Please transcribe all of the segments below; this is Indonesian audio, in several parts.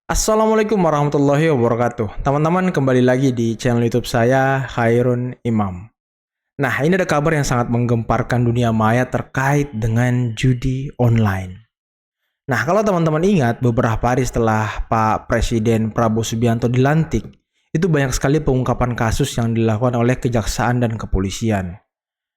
Assalamualaikum warahmatullahi wabarakatuh. Teman-teman kembali lagi di channel YouTube saya, Khairun Imam. Nah, ini ada kabar yang sangat menggemparkan dunia maya terkait dengan judi online. Nah, kalau teman-teman ingat, beberapa hari setelah Pak Presiden Prabowo Subianto dilantik, itu banyak sekali pengungkapan kasus yang dilakukan oleh kejaksaan dan kepolisian.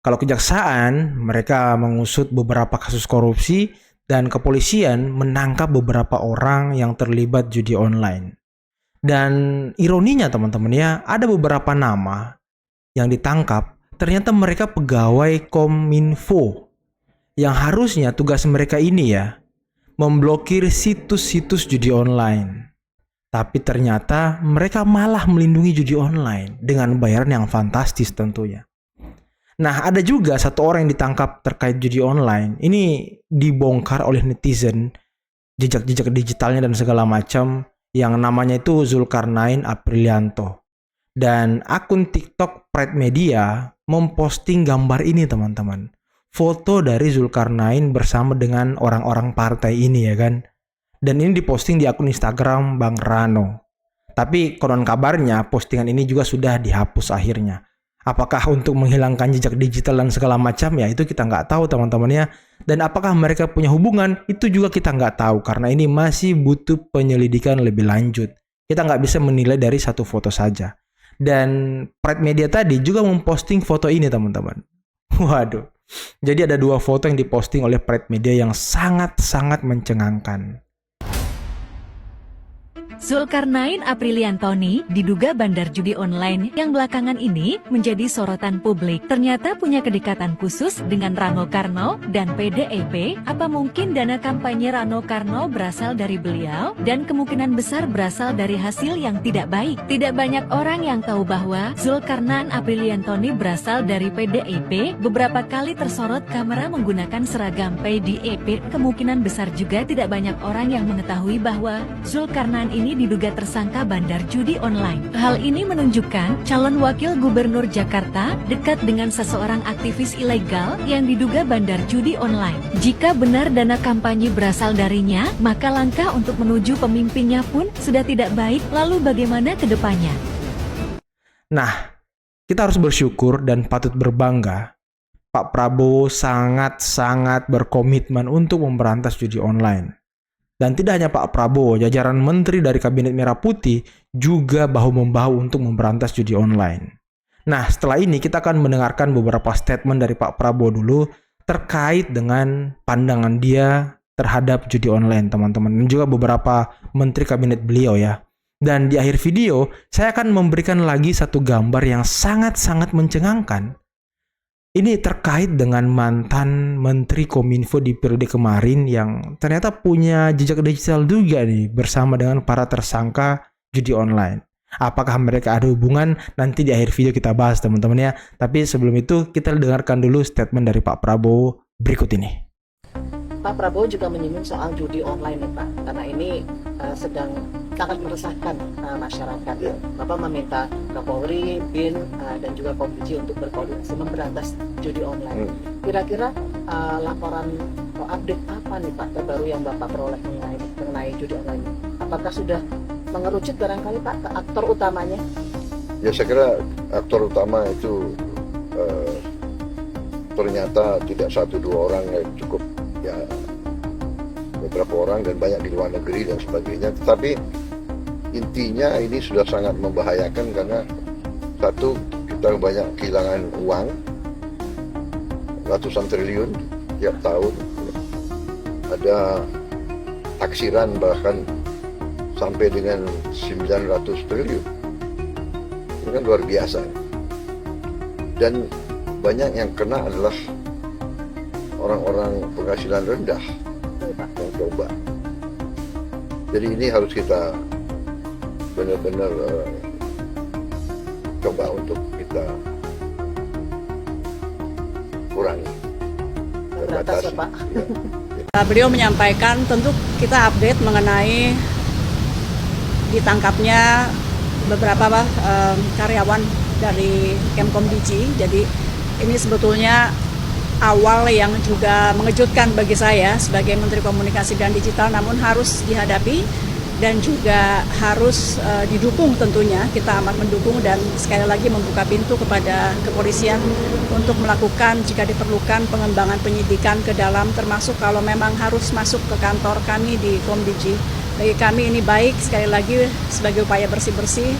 Kalau kejaksaan, mereka mengusut beberapa kasus korupsi dan kepolisian menangkap beberapa orang yang terlibat judi online. Dan ironinya teman-teman ya, ada beberapa nama yang ditangkap, ternyata mereka pegawai Kominfo yang harusnya tugas mereka ini ya, memblokir situs-situs judi online. Tapi ternyata mereka malah melindungi judi online dengan bayaran yang fantastis tentunya. Nah, ada juga satu orang yang ditangkap terkait judi online. Ini dibongkar oleh netizen, jejak-jejak digitalnya dan segala macam, yang namanya itu Zulkarnain Aprilianto. Dan akun TikTok Pride Media memposting gambar ini teman-teman. Foto dari Zulkarnain bersama dengan orang-orang partai ini ya kan. Dan ini diposting di akun Instagram Bang Rano. Tapi konon kabarnya postingan ini juga sudah dihapus akhirnya. Apakah untuk menghilangkan jejak digital dan segala macam ya itu kita nggak tahu teman-teman ya. Dan apakah mereka punya hubungan itu juga kita nggak tahu karena ini masih butuh penyelidikan lebih lanjut. Kita nggak bisa menilai dari satu foto saja. Dan Pride Media tadi juga memposting foto ini teman-teman. Waduh. Jadi ada dua foto yang diposting oleh Pride Media yang sangat-sangat mencengangkan. Zulkarnain Apriliantoni diduga bandar judi online yang belakangan ini menjadi sorotan publik. Ternyata punya kedekatan khusus dengan Rano Karno dan PDIP. Apa mungkin dana kampanye Rano Karno berasal dari beliau dan kemungkinan besar berasal dari hasil yang tidak baik? Tidak banyak orang yang tahu bahwa Zulkarnain Apriliantoni berasal dari PDIP. Beberapa kali tersorot kamera menggunakan seragam PDIP. Kemungkinan besar juga tidak banyak orang yang mengetahui bahwa Zulkarnain ini diduga tersangka bandar judi online. Hal ini menunjukkan calon wakil gubernur Jakarta dekat dengan seseorang aktivis ilegal yang diduga bandar judi online. Jika benar dana kampanye berasal darinya, maka langkah untuk menuju pemimpinnya pun sudah tidak baik. Lalu bagaimana ke depannya? Nah, kita harus bersyukur dan patut berbangga. Pak Prabowo sangat-sangat berkomitmen untuk memberantas judi online. Dan tidak hanya Pak Prabowo, jajaran menteri dari Kabinet Merah Putih juga bahu-membahu untuk memberantas judi online. Nah, setelah ini kita akan mendengarkan beberapa statement dari Pak Prabowo dulu terkait dengan pandangan dia terhadap judi online, teman-teman. Dan juga beberapa menteri kabinet beliau ya. Dan di akhir video, saya akan memberikan lagi satu gambar yang sangat-sangat mencengangkan. Ini terkait dengan mantan Menteri Kominfo di periode kemarin yang ternyata punya jejak digital juga nih bersama dengan para tersangka judi online. Apakah mereka ada hubungan? Nanti di akhir video kita bahas teman-teman ya. Tapi sebelum itu kita dengarkan dulu statement dari Pak Prabowo berikut ini. Pak Prabowo juga menyinggung soal judi online nih Pak, karena ini sedang sangat meresahkan masyarakat. Bapak meminta Kapolri, BIN, dan juga Komisi untuk berkoordinasi memberantas judi online. Kira-kira laporan atau update apa nih Pak terbaru yang Bapak peroleh mengenai judi online? Apakah sudah mengerucut barangkali Pak ke aktor utamanya? Ya saya kira aktor utama itu ternyata tidak satu dua orang yang cukup, ya beberapa orang dan banyak di luar negeri dan sebagainya. Tetapi intinya ini sudah sangat membahayakan karena satu, kita banyak kehilangan uang ratusan triliun tiap tahun, ada taksiran bahkan sampai dengan 900 triliun. Ini kan luar biasa. Dan banyak yang kena adalah orang-orang penghasilan rendah yang coba. Jadi ini harus kita benar-benar coba untuk kita kurangi, Terbatas ya Pak. Ya. Beliau menyampaikan tentu kita update mengenai ditangkapnya beberapa karyawan dari Kemkom Digi. Jadi ini sebetulnya awal yang juga mengejutkan bagi saya sebagai Menteri Komunikasi dan Digital, namun harus dihadapi dan juga harus didukung tentunya. Kita amat mendukung dan sekali lagi membuka pintu kepada kepolisian untuk melakukan jika diperlukan pengembangan penyidikan ke dalam, termasuk kalau memang harus masuk ke kantor kami di Komdiji. Bagi kami ini baik, sekali lagi sebagai upaya bersih-bersih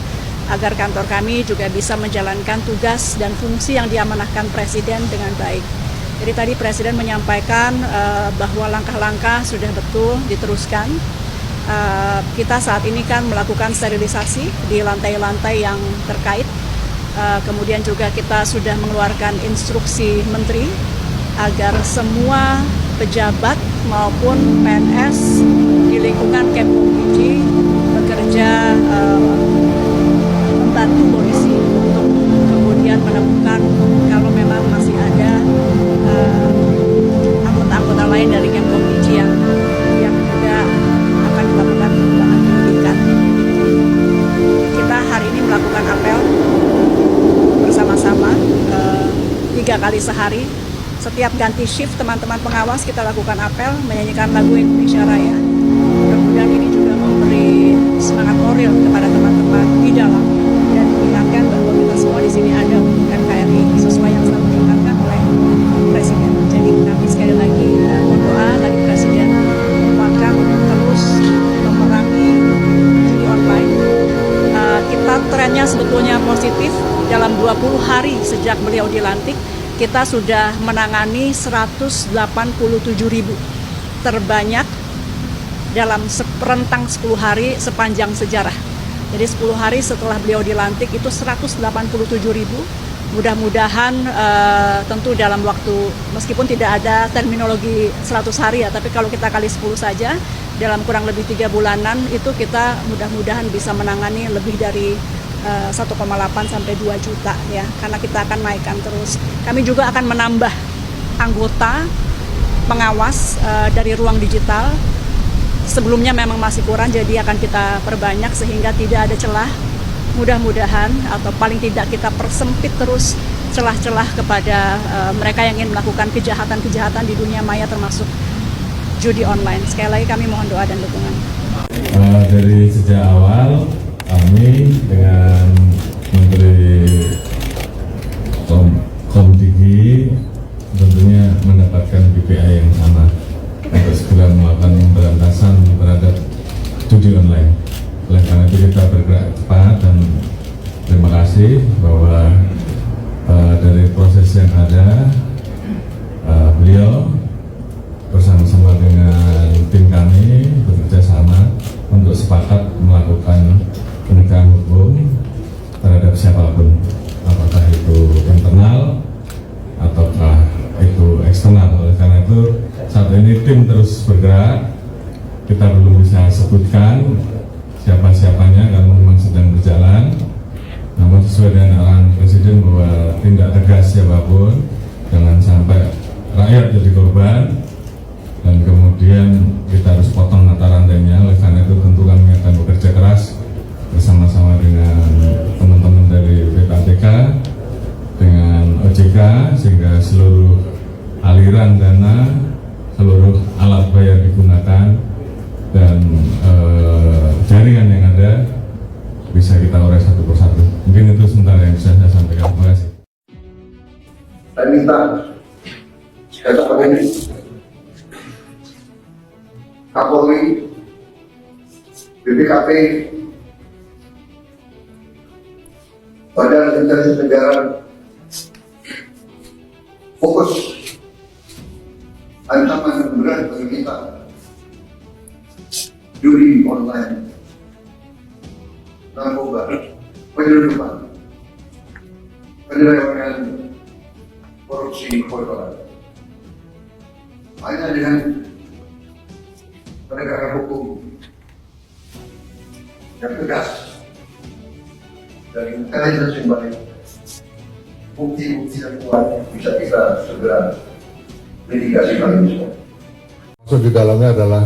agar kantor kami juga bisa menjalankan tugas dan fungsi yang diamanahkan Presiden dengan baik. Jadi tadi Presiden menyampaikan bahwa langkah-langkah sudah betul diteruskan. Kita saat ini kan melakukan sterilisasi di lantai-lantai yang terkait. Kemudian juga kita sudah mengeluarkan instruksi Menteri agar semua pejabat maupun PNS di lingkungan Kemkomdiji bekerja membantu polisi untuk kemudian menemukan kalau memang masih ada anggota-anggota lain dari Kemkomdiji yang juga akan dilakukan pengembangan penyidikan. Kita hari ini melakukan apel bersama-sama 3 kali sehari. Setiap ganti shift teman-teman pengawas kita lakukan apel menyanyikan lagu Indonesia Raya. Mudah-mudahan ini juga memberi semangat moral kepada teman-teman di dalam dan mengingatkan bahwa kita semua di sini ada untuk NKRI sesuai yang selalu diingatkan oleh Presiden. Jadi kami sekali lagi berdoa tadi Presiden menguatkan terus memerangi judi online. Kita trennya sebetulnya positif. Dalam 20 hari sejak beliau dilantik, kita sudah menangani 187.000, terbanyak dalam rentang 10 hari sepanjang sejarah. Jadi 10 hari setelah beliau dilantik itu 187.000. Mudah-mudahan tentu dalam waktu, meskipun tidak ada terminologi 100 hari ya, tapi kalau kita kali 10 saja, dalam kurang lebih 3 bulanan itu kita mudah-mudahan bisa menangani lebih dari 1,8 sampai 2 juta ya, karena kita akan naikkan terus. Kami juga akan menambah anggota pengawas dari ruang digital. Sebelumnya memang masih kurang, jadi akan kita perbanyak sehingga tidak ada celah. Mudah-mudahan atau paling tidak kita persempit terus celah-celah kepada mereka yang ingin melakukan kejahatan-kejahatan di dunia maya termasuk judi online. Sekali lagi kami mohon doa dan dukungan. Dari sejak awal kami dengan Menteri Komdigi tentunya mendapatkan KPI yang sama untuk segera melakukan pemberantasan terhadap judi online. Oleh karena itu kita bergerak cepat dan terima kasih bahwa dari proses yang ada beliau bersama-sama dengan tim kami bekerja sama untuk sepakat melakukan penegakan hukum terhadap siapapun, apakah itu internal ataukah itu eksternal. Oleh karena itu saat ini tim terus bergerak, kita belum bisa sebutkan siapa-siapanya karena memang sedang berjalan, namun sesuai dengan arahan Presiden bahwa tindak tegas siapapun, jangan sampai rakyat jadi korban dan kemudian kita harus potong mata rantainya. Oleh karena itu tentu kami akan bekerja keras bersama-sama dengan teman-teman dari PPATK, dengan OJK, sehingga seluruh aliran dana, seluruh alat bayar digunakan dan jaringan yang ada bisa kita urai satu persatu. Mungkin itu sementara yang bisa saya sampaikan. Terima kasih. Saya minta Bapak ini Kapolri, BPKP, Badan Intelijen Negara fokus ancaman yang berat bagi kita, judi online, narkoba, penyelundupan, penyelewengan, korupsi, kebodohan. Hanya dengan penegakan hukum yang tegas dan intelijen yang baik, bukti-bukti yang kuat bisa kita segera mitigasi hal ini semua. Masuk di dalamnya adalah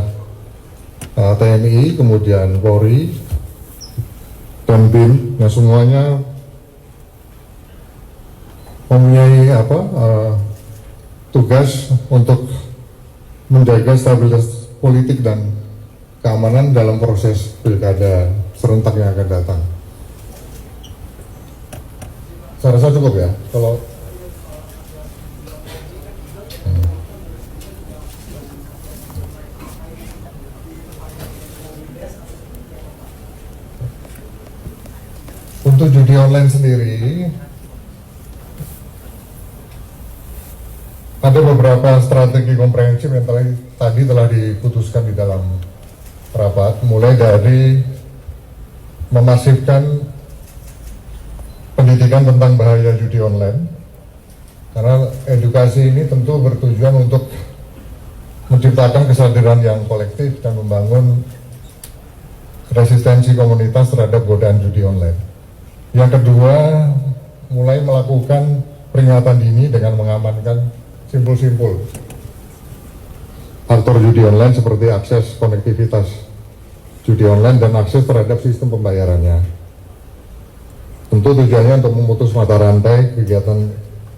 TNI, kemudian Polri, dan BIN, yang semuanya mempunyai tugas untuk menjaga stabilitas politik dan keamanan dalam proses pilkada serentak yang akan datang. Saya rasa cukup ya. Kalau untuk judi online sendiri, ada beberapa strategi komprehensif yang tadi telah diputuskan di dalam rapat, mulai dari memasifkan pendidikan tentang bahaya judi online, karena edukasi ini tentu bertujuan untuk menciptakan kesadaran yang kolektif dan membangun resistensi komunitas terhadap godaan judi online. Yang kedua, mulai melakukan peringatan dini dengan mengamankan simpul-simpul aktor judi online seperti akses konektivitas judi online dan akses terhadap sistem pembayarannya. Tentu tujuannya untuk memutus mata rantai kegiatan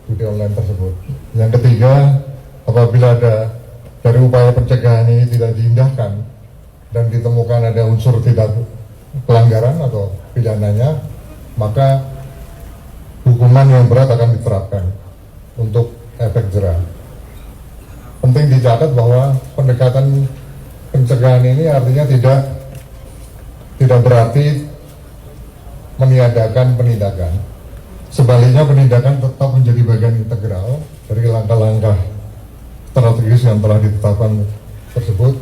judi online tersebut. Yang ketiga, apabila ada dari upaya pencegahan ini tidak diindahkan dan ditemukan ada unsur tidak pelanggaran atau pidananya, maka hukuman yang berat akan diterapkan untuk efek jerah. Penting dicatat bahwa pendekatan pencegahan ini artinya tidak berarti meniadakan penindakan. Sebaliknya, penindakan tetap menjadi bagian integral dari langkah-langkah strategis yang telah ditetapkan tersebut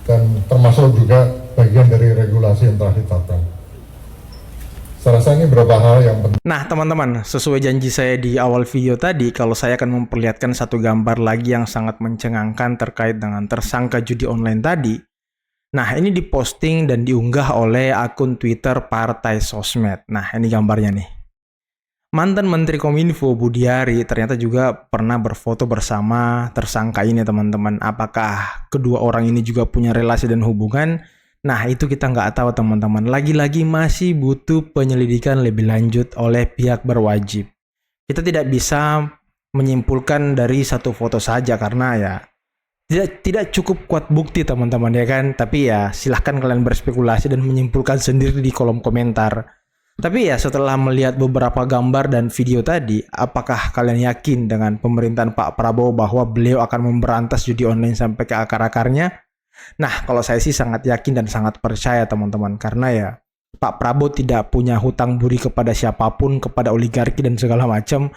dan termasuk juga bagian dari regulasi yang telah ditetapkan. Saya rasa ini beberapa hal yang penting. Nah teman-teman, sesuai janji saya di awal video tadi, kalau saya akan memperlihatkan satu gambar lagi yang sangat mencengangkan terkait dengan tersangka judi online tadi. Nah ini diposting dan diunggah oleh akun Twitter Partai Sosmed. Nah ini gambarnya nih. Mantan Menteri Kominfo Budiari ternyata juga pernah berfoto bersama tersangka ini teman-teman. Apakah kedua orang ini juga punya relasi dan hubungan? Nah itu kita nggak tahu teman-teman. Lagi-lagi masih butuh penyelidikan lebih lanjut oleh pihak berwajib. Kita tidak bisa menyimpulkan dari satu foto saja karena ya tidak cukup kuat bukti teman-teman ya kan. Tapi ya silahkan kalian berspekulasi dan menyimpulkan sendiri di kolom komentar. Tapi ya setelah melihat beberapa gambar dan video tadi, apakah kalian yakin dengan pemerintahan Pak Prabowo bahwa beliau akan memberantas judi online sampai ke akar-akarnya? Nah, kalau saya sih sangat yakin dan sangat percaya teman-teman. Karena ya Pak Prabowo tidak punya hutang budi kepada siapapun, kepada oligarki dan segala macam.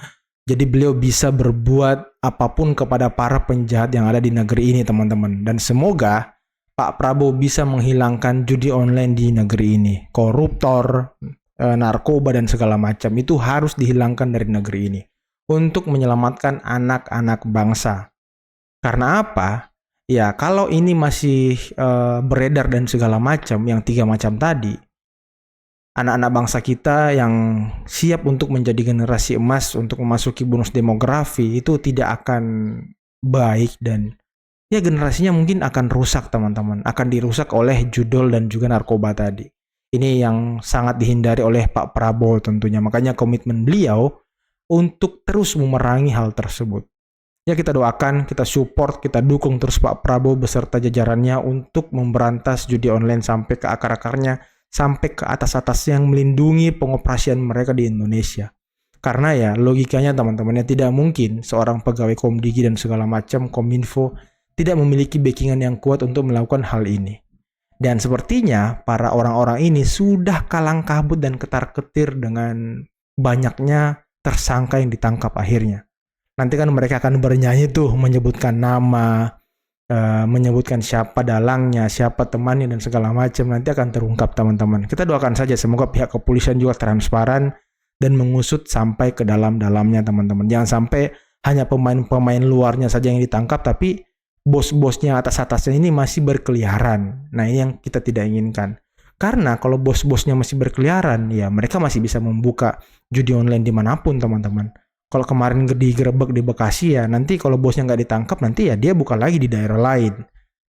Jadi beliau bisa berbuat apapun kepada para penjahat yang ada di negeri ini teman-teman. Dan semoga Pak Prabowo bisa menghilangkan judi online di negeri ini. Koruptor, narkoba dan segala macam itu harus dihilangkan dari negeri ini untuk menyelamatkan anak-anak bangsa. Karena apa? Ya kalau ini masih beredar dan segala macam yang 3 macam tadi, anak-anak bangsa kita yang siap untuk menjadi generasi emas untuk memasuki bonus demografi itu tidak akan baik dan ya generasinya mungkin akan rusak teman-teman, akan dirusak oleh judol dan juga narkoba tadi. Ini yang sangat dihindari oleh Pak Prabowo tentunya. Makanya komitmen beliau untuk terus memerangi hal tersebut. Ya kita doakan, kita support, kita dukung terus Pak Prabowo beserta jajarannya untuk memberantas judi online sampai ke akar-akarnya, sampai ke atas-atas yang melindungi pengoperasian mereka di Indonesia. Karena ya logikanya teman-teman, ya tidak mungkin seorang pegawai Komdigi dan segala macam Kominfo tidak memiliki backingan yang kuat untuk melakukan hal ini. Dan sepertinya para orang-orang ini sudah kalang kabut dan ketar-ketir dengan banyaknya tersangka yang ditangkap akhirnya. Nanti kan mereka akan bernyanyi tuh menyebutkan nama, menyebutkan siapa dalangnya, siapa temannya dan segala macam. Nanti akan terungkap teman-teman. Kita doakan saja semoga pihak kepolisian juga transparan dan mengusut sampai ke dalam-dalamnya teman-teman. Jangan sampai hanya pemain-pemain luarnya saja yang ditangkap tapi bos-bosnya atas-atasnya ini masih berkeliaran. Nah ini yang kita tidak inginkan. Karena kalau bos-bosnya masih berkeliaran, ya mereka masih bisa membuka judi online dimanapun teman-teman. Kalau kemarin digerebek di Bekasi ya, nanti kalau bosnya nggak ditangkap, nanti ya dia buka lagi di daerah lain.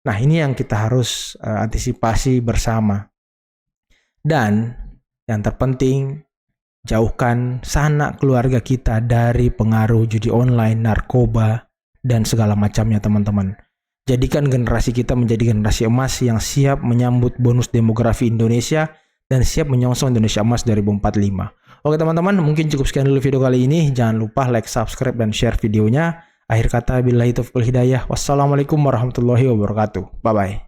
Nah ini yang kita harus antisipasi bersama. Dan yang terpenting, jauhkan sanak keluarga kita dari pengaruh judi online, narkoba, dan segala macamnya teman-teman. Jadikan generasi kita menjadi generasi emas yang siap menyambut bonus demografi Indonesia dan siap menyongsong Indonesia Emas 2045. Oke teman-teman, mungkin cukup sekian dulu video kali ini. Jangan lupa like, subscribe, dan share videonya. Akhir kata, billahi taufiq wal hidayah. Wassalamualaikum warahmatullahi wabarakatuh. Bye-bye.